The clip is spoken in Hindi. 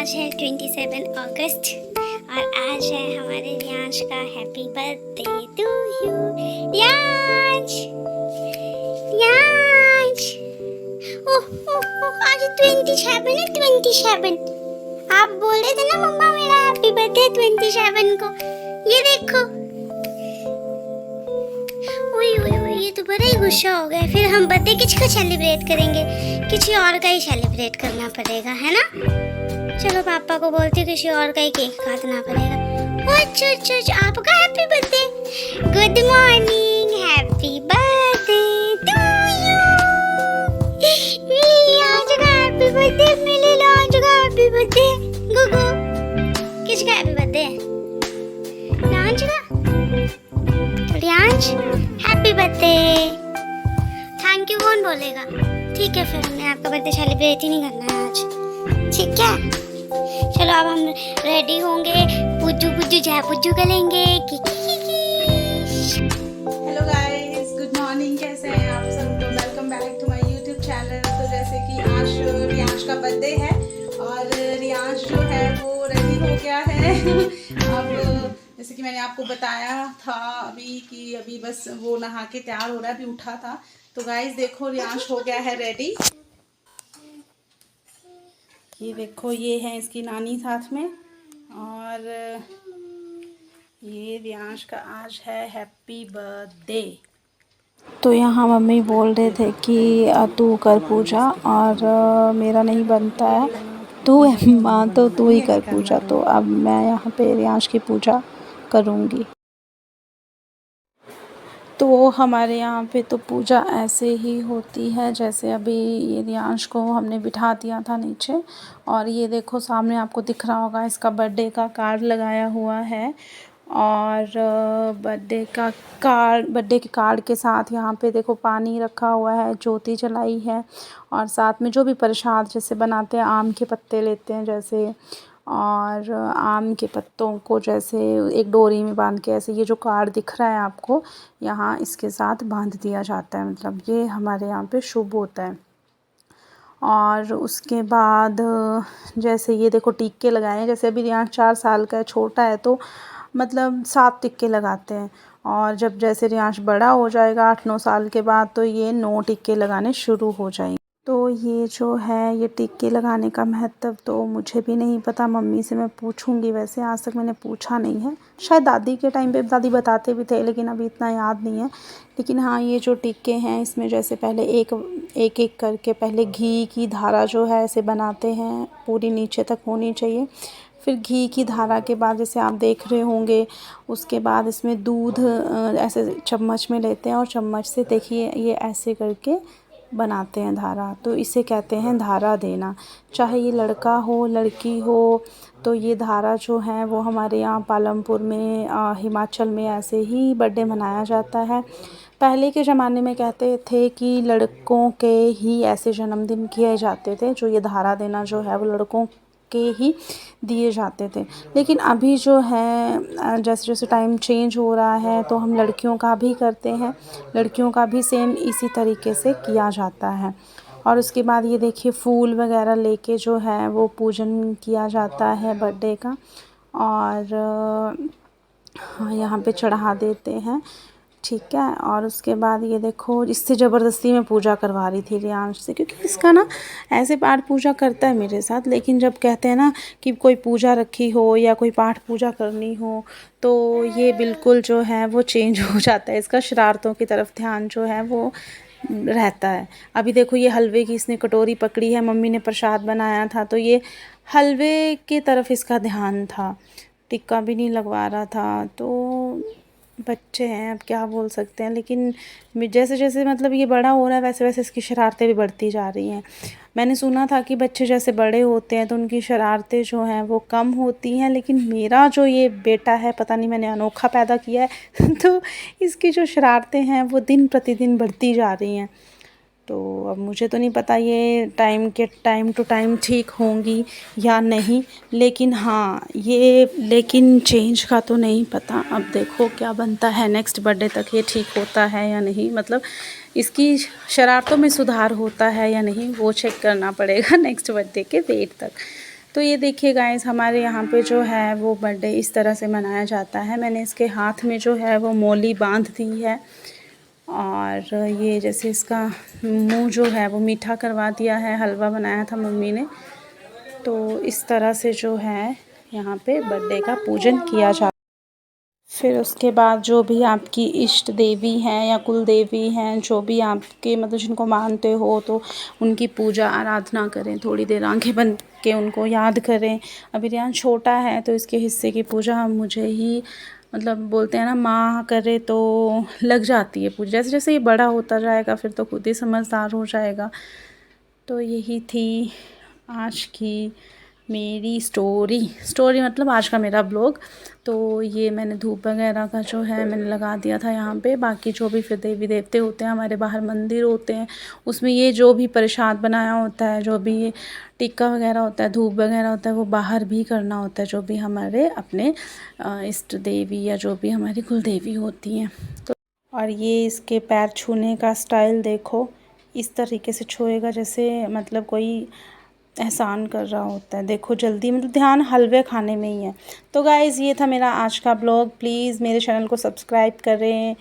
आज है 27 अगस्त और आज है हमारे रियांश का happy birthday to you. Riyansh Riyansh oh आज 27 है 27। आप बोल रहे थे ना मम्मा मेरा हैप्पी बर्थडे 27 को। ये देखो ये तो बड़ा ही गुस्सा हो गया। फिर हम बर्थडे किसका सेलिब्रेट करेंगे? किसी और का ही सेलिब्रेट करना पड़ेगा, है ना? चलो पापा को बोलती हूँ किसी और का ही केक काटना पड़ेगा। अच्छा आपका happy birthday. Good morning, happy birthday to you. मिली आज का हैप्पी बर्थडे, मिली आज का हैप्पी बर्थडे। गुगु किसका हैप्पी बर्थडे है? रियांश का। Riyansh happy birthday. Thank you कौन बोलेगा? ठीक है फिर हमने आपका बर्थडे सेलिब्रेट ही नहीं करना है आज, ठीक है? चलो अब हम रेडी होंगे, पुज्जू पुज्जू जय पुज्जू करेंगे। Hello guys, good morning. कैसे हैं आप सब? तो welcome back to my YouTube channel. तो जैसे कि आज रियांश का बर्थडे है और रियांश जो है वो रेडी हो गया है। अब जैसे कि मैंने आपको बताया था अभी कि अभी बस वो नहा के तैयार हो रहा है, अभी उठा था। तो गाइस देखो रियांश हो गया है रेडी। ये देखो ये है इसकी नानी साथ में और ये रियांश का आज है हैप्पी बर्थडे। तो यहाँ मम्मी बोल रहे थे कि तू कर पूजा और मेरा नहीं बनता है, तू है माँ तो तू ही कर पूजा। तो अब मैं यहाँ पे रियांश की पूजा करूँगी। तो हमारे यहाँ पे तो पूजा ऐसे ही होती है जैसे अभी ये रियांश को हमने बिठा दिया था नीचे। और ये देखो सामने आपको दिख रहा होगा इसका बर्थडे का कार्ड लगाया हुआ है। और बर्थडे के कार्ड के साथ यहाँ पे देखो पानी रखा हुआ है, ज्योति जलाई है और साथ में जो भी प्रसाद जैसे बनाते हैं, आम के पत्ते लेते हैं जैसे, और आम के पत्तों को जैसे एक डोरी में बांध के ऐसे ये जो कार्ड दिख रहा है आपको यहाँ इसके साथ बांध दिया जाता है। मतलब ये हमारे यहाँ पे शुभ होता है। और उसके बाद जैसे ये देखो टिक्के लगाए हैं। जैसे अभी रियांश 4 साल का है, छोटा है, तो मतलब 7 टिक्के लगाते हैं। और जब जैसे रियांश बड़ा हो जाएगा 8-9 साल के बाद तो ये 9 टिक्के लगाने शुरू हो जाएंगे। तो ये जो है ये टिक्के लगाने का महत्व तो मुझे भी नहीं पता, मम्मी से मैं पूछूंगी। वैसे आज तक मैंने पूछा नहीं है, शायद दादी के टाइम पे दादी बताते भी थे लेकिन अभी इतना याद नहीं है। लेकिन हाँ ये जो टिक्के हैं इसमें जैसे पहले एक करके पहले घी की धारा जो है ऐसे बनाते हैं, पूरी नीचे तक होनी चाहिए। फिर घी की धारा के बाद जैसे आप देख रहे होंगे उसके बाद इसमें दूध ऐसे चम्मच में लेते हैं और चम्मच से देखिए ये ऐसे करके बनाते हैं धारा। तो इसे कहते हैं धारा देना। चाहे ये लड़का हो लड़की हो, तो ये धारा जो है वो हमारे यहाँ पालमपुर में हिमाचल में ऐसे ही बर्थडे मनाया जाता है। पहले के ज़माने में कहते थे कि लड़कों के ही ऐसे जन्मदिन किए जाते थे, जो ये धारा देना जो है वो लड़कों के ही दिए जाते थे। लेकिन अभी जो है जैसे जैसे टाइम चेंज हो रहा है तो हम लड़कियों का भी करते हैं, लड़कियों का भी सेम इसी तरीके से किया जाता है। और उसके बाद ये देखिए फूल वगैरह लेके जो है वो पूजन किया जाता है बर्थडे का। और यहाँ पे चढ़ा देते हैं, ठीक है। और उसके बाद ये देखो इससे ज़बरदस्ती मैं पूजा करवा रही थी रियांश से, क्योंकि इसका ना ऐसे पाठ पूजा करता है मेरे साथ, लेकिन जब कहते हैं ना कि कोई पूजा रखी हो या कोई पाठ पूजा करनी हो तो ये बिल्कुल जो है वो चेंज हो जाता है। इसका शरारतों की तरफ ध्यान जो है वो रहता है। अभी देखो ये हलवे की इसने कटोरी पकड़ी है, मम्मी ने प्रसाद बनाया था तो ये हलवे की तरफ इसका ध्यान था, टिक्का भी नहीं लगवा रहा था। तो बच्चे हैं, अब क्या बोल सकते हैं। लेकिन जैसे जैसे मतलब ये बड़ा हो रहा है वैसे वैसे इसकी शरारतें भी बढ़ती जा रही हैं। मैंने सुना था कि बच्चे जैसे बड़े होते हैं तो उनकी शरारतें जो हैं वो कम होती हैं, लेकिन मेरा जो ये बेटा है पता नहीं मैंने अनोखा पैदा किया है तो इसकी जो शरारतें हैं वो दिन प्रतिदिन बढ़ती जा रही हैं। तो अब मुझे तो नहीं पता ये टाइम टू टाइम ठीक होंगी या नहीं, लेकिन हाँ लेकिन चेंज का तो नहीं पता। अब देखो क्या बनता है, नेक्स्ट बर्थडे तक ये ठीक होता है या नहीं, मतलब इसकी शरारतों में सुधार होता है या नहीं वो चेक करना पड़ेगा नेक्स्ट बर्थडे के डेट तक। तो ये देखिए गाइस, हमारे यहाँ पे जो है वो बर्थडे इस तरह से मनाया जाता है। मैंने इसके हाथ में जो है वो मोली बांध दी है और ये जैसे इसका मुंह जो है वो मीठा करवा दिया है। हलवा बनाया था मम्मी ने। तो इस तरह से जो है यहाँ पे बर्थडे का पूजन किया जाता है। फिर उसके बाद जो भी आपकी इष्ट देवी हैं या कुल देवी हैं, जो भी आपके मतलब जिनको मानते हो, तो उनकी पूजा आराधना करें। थोड़ी देर आंखें बंद के उनको याद करें। अभी रियान छोटा है तो इसके हिस्से की पूजा हम मुझे ही मतलब बोलते हैं ना, माँ करे तो लग जाती है पूजा। जैसे जैसे ये बड़ा होता जाएगा फिर तो खुद ही समझदार हो जाएगा। तो यही थी आज की मेरी स्टोरी मतलब आज का मेरा ब्लॉग। तो ये मैंने धूप वगैरह का जो है मैंने लगा दिया था यहाँ पे। बाकी जो भी फिर देवी देवते होते हैं, हमारे बाहर मंदिर होते हैं, उसमें ये जो भी प्रसाद बनाया होता है, जो भी टिक्का वगैरह होता है, धूप वगैरह होता है, वो बाहर भी करना होता है, जो भी हमारे अपने इष्ट देवी या जो भी हमारी कुल देवी होती हैं। तो और ये इसके पैर छूने का स्टाइल देखो, इस तरीके से छुएगा जैसे मतलब कोई एहसान कर रहा होता है। देखो जल्दी मतलब ध्यान हलवे खाने में ही है। तो गाइज़ ये था मेरा आज का ब्लॉग। प्लीज़ मेरे चैनल को सब्सक्राइब करें।